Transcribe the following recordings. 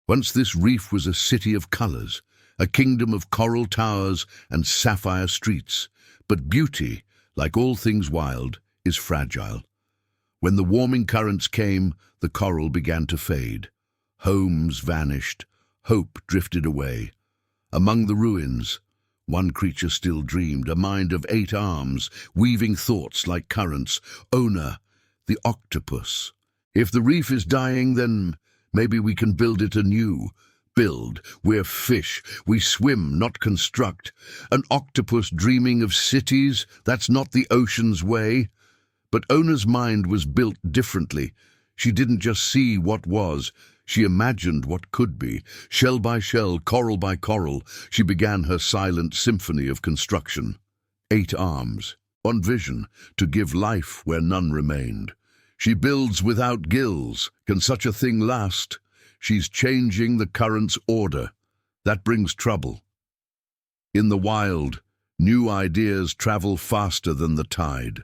Once this reef was a city of colors, a kingdom of coral towers and sapphire streets. But beauty, like all things wild, is fragile. When the warming currents came, the coral began to fade. Homes vanished, hope drifted away. Among the ruins, one creature still dreamed, a mind of 8 arms, weaving thoughts like currents. Owner, the octopus. If the reef is dying, then maybe we can build it anew. Build, we're fish, we swim, not construct. An octopus dreaming of cities, that's not the ocean's way. But Ona's mind was built differently. She didn't just see what was, she imagined what could be. Shell by shell, coral by coral, she began her silent symphony of construction. 8 arms, one vision, to give life where none remained. She builds without gills. Can such a thing last? She's changing the current's order. That brings trouble. In the wild, new ideas travel faster than the tide.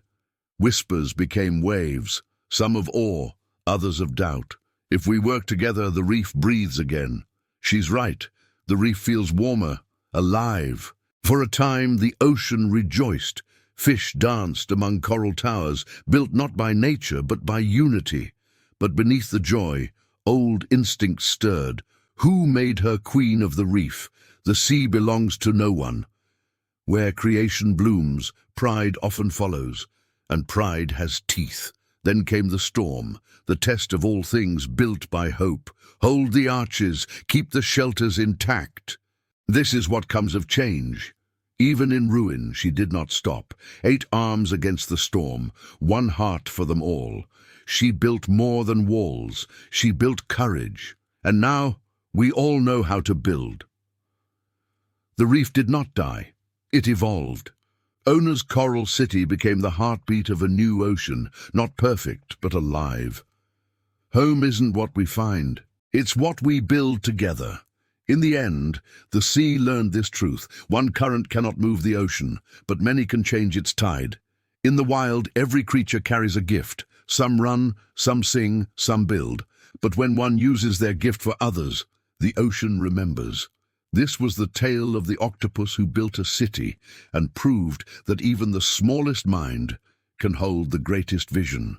Whispers became waves, some of awe, others of doubt. If we work together, the reef breathes again. She's right. The reef feels warmer, alive. For a time, the ocean rejoiced. Fish danced among coral towers, built not by nature, but by unity. But beneath the joy, old instincts stirred. Who made her queen of the reef? The sea belongs to no one. Where creation blooms, pride often follows, and pride has teeth. Then came the storm, the test of all things built by hope. Hold the arches, keep the shelters intact. This is what comes of change. Even in ruin, she did not stop. 8 arms against the storm, one heart for them all. She built more than walls. She built courage. And now, we all know how to build. The reef did not die. It evolved. Ona's coral city became the heartbeat of a new ocean, not perfect, but alive. Home isn't what we find. It's what we build together. In the end, the sea learned this truth. One current cannot move the ocean, but many can change its tide. In the wild, every creature carries a gift. Some run, some sing, some build. But when one uses their gift for others, the ocean remembers. This was the tale of the octopus who built a city and proved that even the smallest mind can hold the greatest vision.